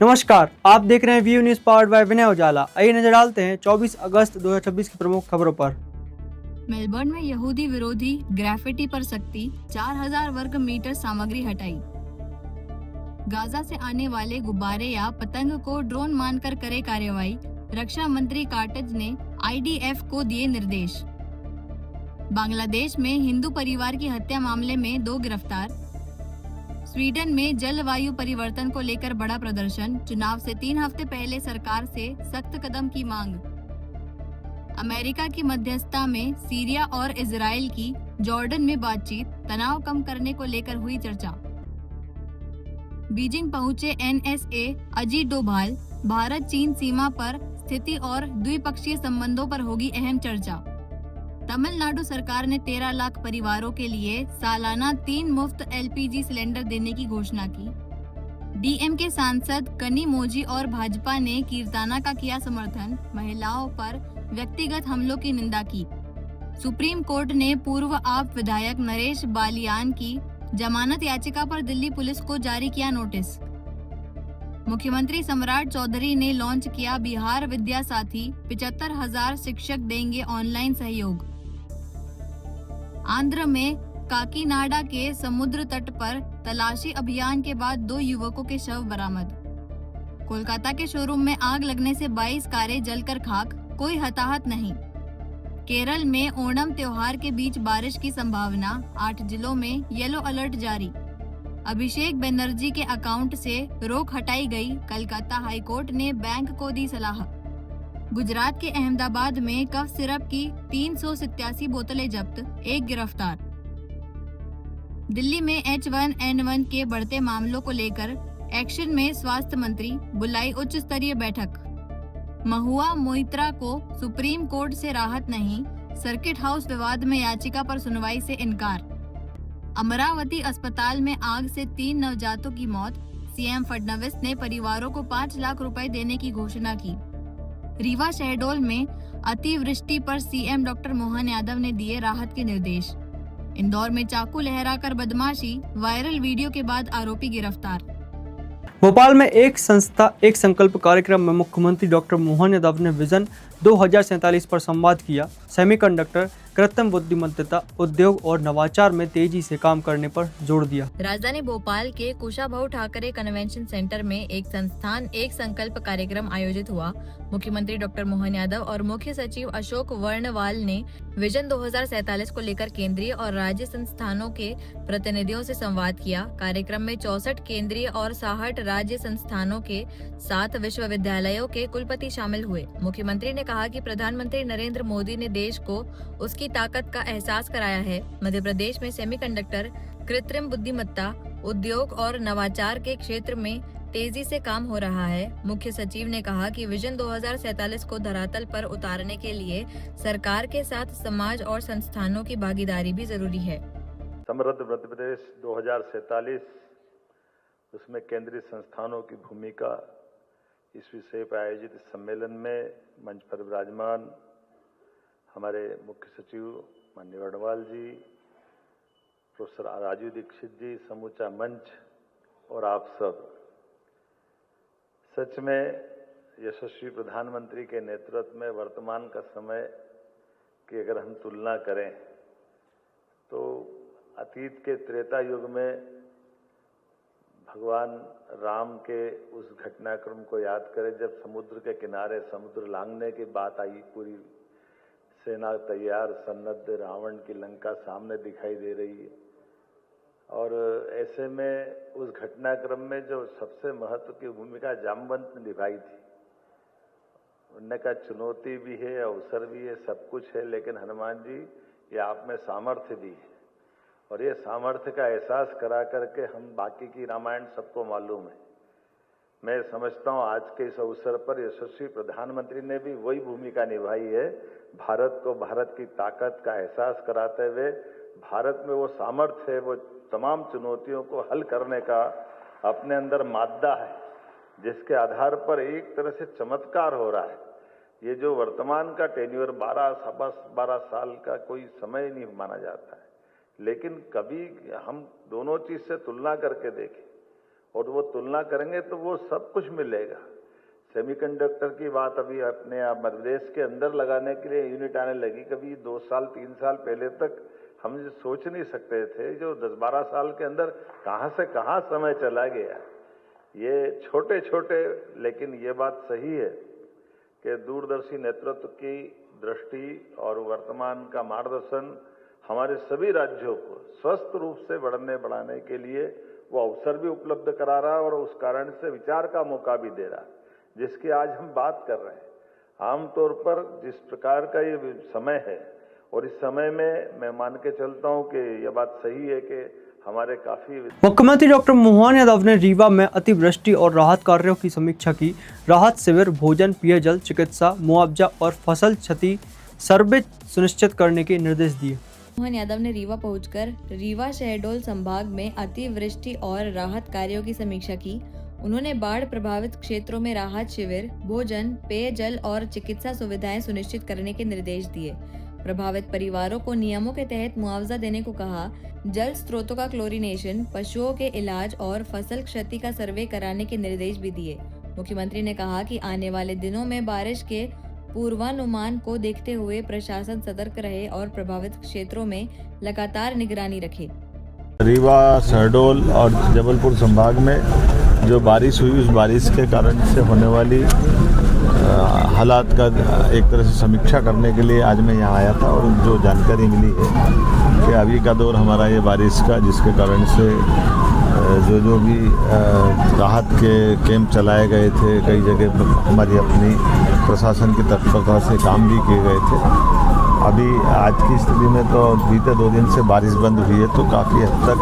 नमस्कार, आप देख रहे हैं व्यू न्यूज पावर्ड बाय विनय उजाला। आइए नजर डालते हैं 24 अगस्त 2026 की प्रमुख खबरों पर। मेलबर्न में यहूदी विरोधी ग्राफिटी पर सख्ती, 4000 वर्ग मीटर सामग्री हटाई। गाजा से आने वाले गुब्बारे या पतंग को ड्रोन मानकर करे कार्रवाई, रक्षा मंत्री कार्टेज ने आईडीएफ को दिए निर्देश। बांग्लादेश में हिंदू परिवार की हत्या मामले में 2 गिरफ्तार। स्वीडन में जलवायु परिवर्तन को लेकर बड़ा प्रदर्शन, चुनाव से 3 हफ्ते पहले सरकार से सख्त कदम की मांग। अमेरिका की मध्यस्थता में सीरिया और इजराइल की जॉर्डन में बातचीत, तनाव कम करने को लेकर हुई चर्चा। बीजिंग पहुंचे एनएसए अजीत डोभाल, भारत चीन सीमा पर स्थिति और द्विपक्षीय संबंधों पर होगी अहम चर्चा। तमिलनाडु सरकार ने 13 लाख परिवारों के लिए सालाना 3 मुफ्त एलपीजी सिलेंडर देने की घोषणा की। डीएमके सांसद कनिमोझी और भाजपा ने कीर्ताना का किया समर्थन, महिलाओं पर व्यक्तिगत हमलों की निंदा की। सुप्रीम कोर्ट ने पूर्व आप विधायक नरेश बालियान की जमानत याचिका पर दिल्ली पुलिस को जारी किया नोटिस। मुख्यमंत्री सम्राट चौधरी ने लॉन्च किया बिहार विद्या साथी, 75,000 शिक्षक देंगे ऑनलाइन सहयोग। आंध्र में काकीनाडा के समुद्र तट पर तलाशी अभियान के बाद 2 युवकों के शव बरामद। कोलकाता के शोरूम में आग लगने से 22 कारें जलकर खाक, कोई हताहत नहीं। केरल में ओणम त्योहार के बीच बारिश की संभावना, 8 जिलों में येलो अलर्ट जारी। अभिषेक बनर्जी के अकाउंट से रोक हटाई गई, कलकत्ता हाईकोर्ट ने बैंक को दी सलाह। गुजरात के अहमदाबाद में कफ सिरप की 387 बोतलें जब्त, 1 गिरफ्तार। दिल्ली में H1N1 के बढ़ते मामलों को लेकर एक्शन में स्वास्थ्य मंत्री, बुलाई उच्च स्तरीय बैठक। महुआ मोइत्रा को सुप्रीम कोर्ट से राहत नहीं, सर्किट हाउस विवाद में याचिका पर सुनवाई से इनकार। अमरावती अस्पताल में आग से 3 नवजातों की मौत, सीएम फडणवीस ने परिवारों को 5 लाख रुपए देने की घोषणा की। रीवा शहडोल में अतिवृष्टि पर सीएम डॉक्टर मोहन यादव ने दिए राहत के निर्देश। इंदौर में चाकू लहराकर बदमाशी, वायरल वीडियो के बाद आरोपी गिरफ्तार। भोपाल में एक संकल्प कार्यक्रम में मुख्यमंत्री डॉक्टर मोहन यादव ने विजन 2047 पर संवाद किया। सेमीकंडक्टर, कृत्रिम बुद्धिमत्ता, उद्योग और नवाचार में तेजी से काम करने पर जोर दिया। राजधानी भोपाल के कुशाभाऊ ठाकरे कन्वेंशन सेंटर में एक संस्थान एक संकल्प कार्यक्रम आयोजित हुआ। मुख्यमंत्री डॉक्टर मोहन यादव और मुख्य सचिव अशोक वर्णवाल ने विजन 2047 को लेकर केंद्रीय और राज्य संस्थानों के प्रतिनिधियों से संवाद किया। कार्यक्रम में 64 केंद्रीय और 66 राज्य संस्थानों के 7 विश्वविद्यालयों के कुलपति शामिल हुए। मुख्यमंत्री ने कहा कि प्रधानमंत्री नरेंद्र मोदी ने देश को उसकी ताकत का एहसास कराया है। मध्य प्रदेश में सेमीकंडक्टर, कृत्रिम बुद्धिमत्ता, उद्योग और नवाचार के क्षेत्र में तेजी से काम हो रहा है। मुख्य सचिव ने कहा कि विजन 2047 को धरातल पर उतारने के लिए सरकार के साथ समाज और संस्थानों की भागीदारी भी जरूरी है। समृद्ध मध्य प्रदेश 2047, उसमें केंद्रीय संस्थानों की भूमिका, इस विषय पर आयोजित सम्मेलन में मंच पर विराजमान हमारे मुख्य सचिव माननीय वर्णवाल जी, प्रोफेसर राजू दीक्षित जी, समूचा मंच और आप सब, सच में यशस्वी प्रधानमंत्री के नेतृत्व में वर्तमान का समय की अगर हम तुलना करें तो अतीत के त्रेता युग में भगवान राम के उस घटनाक्रम को याद करें जब समुद्र के किनारे समुद्र लांघने की बात आई, पूरी सेना तैयार सन्नद्ध, रावण की लंका सामने दिखाई दे रही है। और ऐसे में उस घटनाक्रम में जो सबसे महत्व की भूमिका जामवंत ने निभाई थी, उनने कहा चुनौती भी है, अवसर भी है, सब कुछ है, लेकिन हनुमान जी ये आप में सामर्थ्य भी है। और ये सामर्थ्य का एहसास करा करके हम बाकी की रामायण सबको मालूम है। मैं समझता हूँ आज के इस अवसर पर यशस्वी प्रधानमंत्री ने भी वही भूमिका निभाई है, भारत को भारत की ताकत का एहसास कराते हुए भारत में वो सामर्थ्य है, वो तमाम चुनौतियों को हल करने का अपने अंदर मादा है, जिसके आधार पर एक तरह से चमत्कार हो रहा है। ये जो वर्तमान का टेन्योर 12 साल का कोई समय नहीं माना जाता है, लेकिन कभी हम दोनों चीज से तुलना करके देखें, और वो तुलना करेंगे तो वो सब कुछ मिलेगा। सेमीकंडक्टर की बात अभी अपने आप मध्य प्रदेश के अंदर लगाने के लिए यूनिट आने लगी। कभी 2 साल 3 साल पहले तक हम सोच नहीं सकते थे, जो 10-12 साल के अंदर कहां से कहां समय चला गया। ये छोटे छोटे, लेकिन ये बात सही है कि दूरदर्शी नेतृत्व की दृष्टि और वर्तमान का मार्गदर्शन हमारे सभी राज्यों को स्वस्थ रूप से बढ़ाने के लिए वो अवसर भी उपलब्ध करा रहा है और उस कारण से विचार का मौका भी दे रहा है, जिसकी आज हम बात कर रहे हैं। आमतौर पर जिस प्रकार का ये समय है और इस समय में मैं मान के चलता हूं कि यह बात सही है कि हमारे काफी। मुख्यमंत्री डॉक्टर मोहन यादव ने रीवा में अतिवृष्टि और राहत कार्यों की समीक्षा की। राहत शिविर, भोजन, पेयजल, चिकित्सा, मुआवजा और फसल क्षति सर्वे सुनिश्चित करने के निर्देश दिए। मोहन यादव ने रीवा पहुंचकर रीवा शहडोल संभाग में अतिवृष्टि और राहत कार्यों की समीक्षा की। उन्होंने बाढ़ प्रभावित क्षेत्रों में राहत शिविर, भोजन, पेयजल और चिकित्सा सुविधाएं सुनिश्चित करने के निर्देश दिए। प्रभावित परिवारों को नियमों के तहत मुआवजा देने को कहा। जल स्रोतों का क्लोरीनेशन, पशुओं के इलाज और फसल क्षति का सर्वे कराने के निर्देश भी दिए। मुख्यमंत्री ने कहा कि आने वाले दिनों में बारिश के पूर्वानुमान को देखते हुए प्रशासन सतर्क रहे और प्रभावित क्षेत्रों में लगातार निगरानी रखे। रीवा, शहडोल और जबलपुर संभाग में जो बारिश हुई, उस बारिश के कारण से होने वाली हालात का एक तरह से समीक्षा करने के लिए आज मैं यहाँ आया था। और जो जानकारी मिली है कि अभी का दौर हमारा ये बारिश का, जिसके कारण से जो भी राहत के कैंप चलाए गए थे, कई जगह हमारी अपनी प्रशासन की तत्परता से काम भी किए गए थे। अभी आज की स्थिति में तो बीते 2 दिन से बारिश बंद हुई है, तो काफ़ी हद तक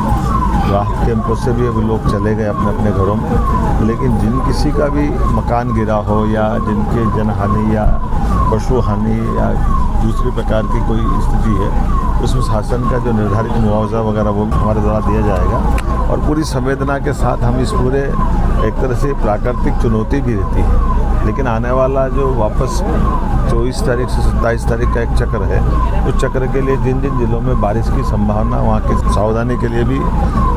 राहत कैंपों से भी अभी लोग चले गए अपने अपने घरों में। लेकिन जिन किसी का भी मकान गिरा हो या जिनके जनहानि या पशु हानि या दूसरी प्रकार की कोई स्थिति है, उसमें शासन का जो निर्धारित मुआवजा वगैरह वो हमारे द्वारा दिया जाएगा। और पूरी संवेदना के साथ हम इस पूरे एक तरह से प्राकृतिक चुनौती भी रहती है, लेकिन आने वाला जो वापस 24 तारीख से 27 तारीख का एक चक्र है, उस चक्र के लिए जिन जिन जिलों में बारिश की संभावना, वहाँ की सावधानी के लिए भी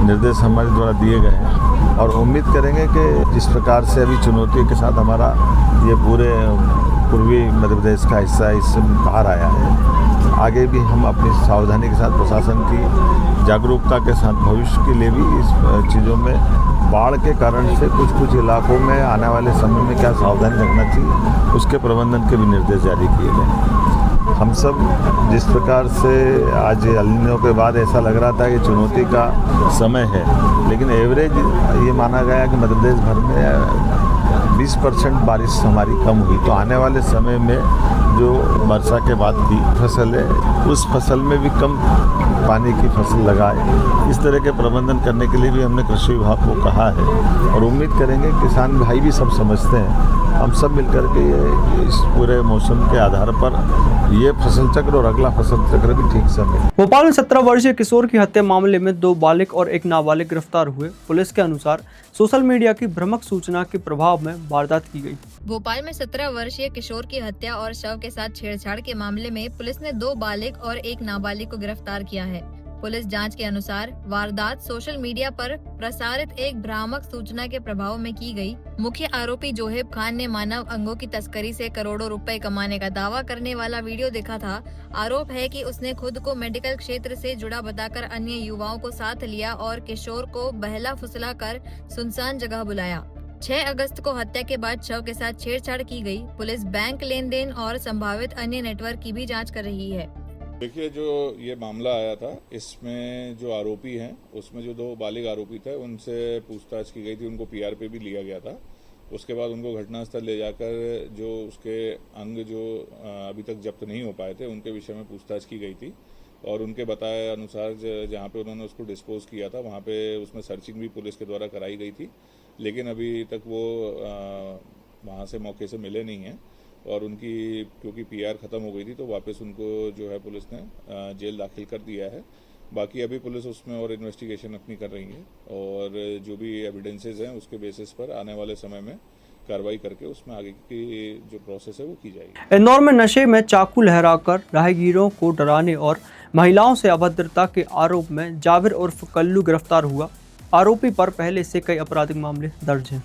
निर्देश हमारे द्वारा दिए गए हैं। और उम्मीद करेंगे कि जिस प्रकार से अभी चुनौती के साथ हमारा ये पूरे पूर्वी मध्य प्रदेश का हिस्सा इससे बाहर आया है, आगे भी हम अपनी सावधानी के साथ, प्रशासन की जागरूकता के साथ भविष्य के लिए भी इस चीज़ों में बाढ़ के कारण से कुछ इलाकों में आने वाले समय में क्या सावधानी रखना चाहिए, उसके प्रबंधन के भी निर्देश जारी किए गए। हम सब जिस प्रकार से आज एल नीनो के बाद ऐसा लग रहा था कि चुनौती का समय है, लेकिन एवरेज ये माना गया कि मध्य प्रदेश भर में 20% बारिश हमारी कम हुई। तो आने वाले समय में जो वर्षा के बाद की फसल है, उस फसल में भी कम पानी की फसल लगाए। इस तरह के प्रबंधन करने के लिए भी हमने कृषि विभाग को कहा है और उम्मीद करेंगे किसान भाई भी सब समझते हैं। हम सब मिलकर के इस पूरे मौसम के आधार पर ये फसल चक्र और अगला फसल चक्र भी ठीक से मिले। भोपाल में 17 वर्षीय किशोर की हत्या मामले में 2 बालिग और 1 नाबालिग गिरफ्तार हुए। पुलिस के अनुसार सोशल मीडिया की भ्रामक सूचना के प्रभाव में वारदात की गई। भोपाल में 17 वर्षीय किशोर की हत्या और शव के साथ छेड़छाड़ के मामले में पुलिस ने 2 बालिग और 1 नाबालिग को गिरफ्तार किया है। पुलिस जांच के अनुसार वारदात सोशल मीडिया पर प्रसारित एक भ्रामक सूचना के प्रभाव में की गई। मुख्य आरोपी जोहेब खान ने मानव अंगों की तस्करी से करोड़ों रुपए कमाने का दावा करने वाला वीडियो देखा था। आरोप है कि उसने खुद को मेडिकल क्षेत्र से जुड़ा बताकर अन्य युवाओं को साथ लिया और किशोर को बहला फुसला कर सुनसान जगह बुलाया। 6 अगस्त को हत्या के बाद शव के साथ छेड़छाड़ की गई। पुलिस बैंक लेन देन और संभावित अन्य नेटवर्क की भी जाँच कर रही है। देखिए, जो ये मामला आया था, इसमें जो आरोपी हैं, उसमें जो 2 बालिग आरोपी थे, उनसे पूछताछ की गई थी। उनको पीआर पे भी लिया गया था। उसके बाद उनको घटनास्थल ले जाकर जो उसके अंग जो अभी तक जब्त नहीं हो पाए थे, उनके विषय में पूछताछ की गई थी और उनके बताए अनुसार जहाँ पे उन्होंने उसको डिस्पोज किया था, वहाँ पे उसमें सर्चिंग भी पुलिस के द्वारा कराई गई थी, लेकिन अभी तक वो वहाँ से मौके से मिले नहीं हैं। और उनकी क्योंकि पीआर ख़त्म हो गई थी, तो वापस उनको जो है पुलिस ने जेल दाखिल कर दिया है। बाकी अभी पुलिस उसमें और इन्वेस्टिगेशन अपनी कर रही है और जो भी एविडेंसेस हैं उसके बेसिस पर आने वाले समय में कार्रवाई करके उसमें आगे की जो प्रोसेस है वो की जाएगी। इंदौर में नशे में चाकू लहराकर राहगीरों को डराने और महिलाओं से अभद्रता के आरोप में जाबिर उर्फ कल्लू गिरफ्तार हुआ। आरोपी पर पहले से कई आपराधिक मामले दर्ज हैं।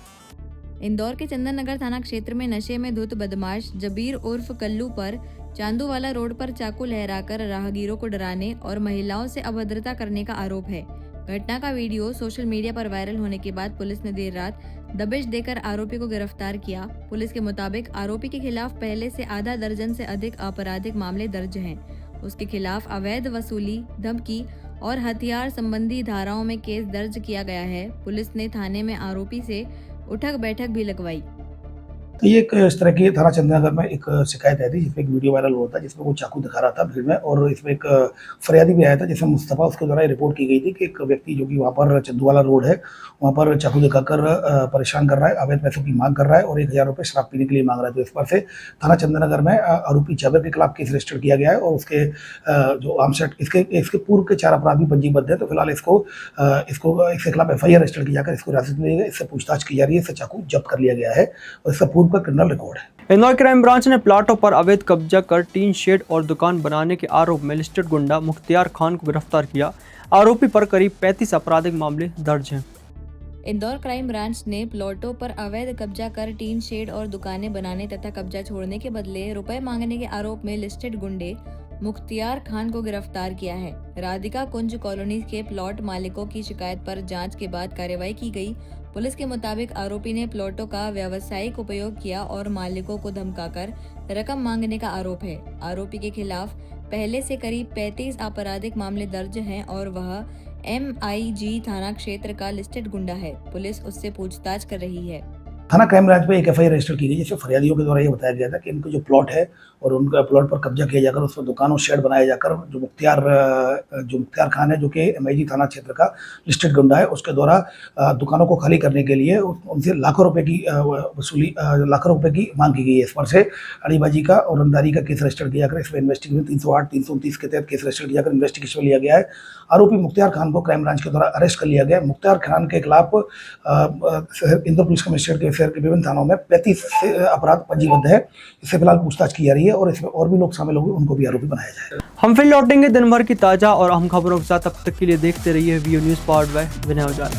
इंदौर के चंदन नगर थाना क्षेत्र में नशे में धुत बदमाश जबीर उर्फ कल्लू पर चांदूवाला रोड पर चाकू लहराकर राहगीरों को डराने और महिलाओं से अभद्रता करने का आरोप है। घटना का वीडियो सोशल मीडिया पर वायरल होने के बाद पुलिस ने देर रात दबिश देकर आरोपी को गिरफ्तार किया। पुलिस के मुताबिक आरोपी के खिलाफ पहले से आधा दर्जन से अधिक आपराधिक मामले दर्ज हैं। उसके खिलाफ अवैध वसूली, धमकी और हथियार संबंधी धाराओं में केस दर्ज किया गया है। पुलिस ने थाने में आरोपी से उठक बैठक भी लगवाई। तो ये एक इस तरह की थाना चंदननगर में एक शिकायत आई थी जिसमें एक वीडियो वायरल हुआ था जिसमें वो चाकू दिखा रहा था भीड़ में, और इसमें एक फरियादी भी आया था जिसमें मुस्तफ़ा, उसके द्वारा रिपोर्ट की गई थी कि एक व्यक्ति जो कि वहाँ पर चंदूवाला रोड है वहाँ पर चाकू दिखाकर परेशान कर रहा है, अवैध पैसों की मांग कर रहा है और 1000 रुपये शराब पीने के लिए मांग रहा है। तो इस पर से थाना चंदननगर में आरोपी जाबिर के खिलाफ केस रजिस्टर किया गया है और उसके जो आर्मसेट इसके पूर्व के 4 अपराधी पंजीबद्ध है। तो फिलहाल इसके खिलाफ FIR रजिस्टर की जाकर इसको हिरासत में लिया गया, इससे पूछताछ की जा रही है, इससे चाकू जब्त कर लिया गया है और इसका पूर्व का क्रिमिनल रिकॉर्ड है। इंदौर क्राइम ब्रांच ने प्लाटों पर अवैध कब्जा कर टीन शेड और दुकान बनाने के आरोप में लिस्टेड गुंडा मुख्तियार खान को गिरफ्तार किया। आरोपी पर करीब 35 आपराधिक मामले दर्ज हैं। इंदौर क्राइम ब्रांच ने प्लॉटों पर अवैध कब्जा कर टीन शेड और दुकानें बनाने तथा कब्जा छोड़ने के बदले रुपए मांगने के आरोप में लिस्टेड गुंडे मुख्तियार खान को गिरफ्तार किया है। राधिका कुंज कॉलोनी के प्लॉट मालिकों की शिकायत पर जांच के बाद कार्रवाई की गई। पुलिस के मुताबिक आरोपी ने प्लॉटों का व्यावसायिक उपयोग किया और मालिकों को धमकाकर रकम मांगने का आरोप है। आरोपी के खिलाफ पहले से करीब 35 आपराधिक मामले दर्ज हैं और वह MIG थाना क्षेत्र का लिस्टेड गुंडा है। पुलिस उससे पूछताछ कर रही है। थाना क्राइम ब्रांच में एक FIR रजिस्टर की गई जिसमें फरियादियों के द्वारा ये बताया गया था कि इनका जो प्लॉट है और उनका प्लॉट पर कब्जा किया जाकर उसमें दुकान और शेड बनाया जाकर जो मुख्तियार खान है जो कि MIG थाना क्षेत्र का लिस्टेड गुंडा है, उसके द्वारा दुकानों को खाली करने के लिए उनसे लाखों रुपए की मांग की गई है। इस पर से अड़ीबाजी का और रंगदारी का केस रजिस्टर किया जाकर इसमें इन्वेस्टिगेशन 308, 329 के तहत केस रजिस्टर किया जाकर इन्वेस्टिगेशन लिया गया है। आरोपी मुख्तियार खान को क्राइम ब्रांच के द्वारा अरेस्ट कर लिया गया। मुख्तियार खान के खिलाफ इंदौर पुलिस कमिश्नरेट के शहर के विभिन्न थानों में 35 अपराध पंजीबद्ध है। इससे फिलहाल पूछताछ की जा रही है और इसमें और भी लोग शामिल होंगे, उनको भी आरोपी बनाया जाएगा। हम फिर लौटेंगे दिन भर की ताजा और अहम खबरों के साथ। तब तक के लिए देखते रहिए VO news powered by Vinay Ujala.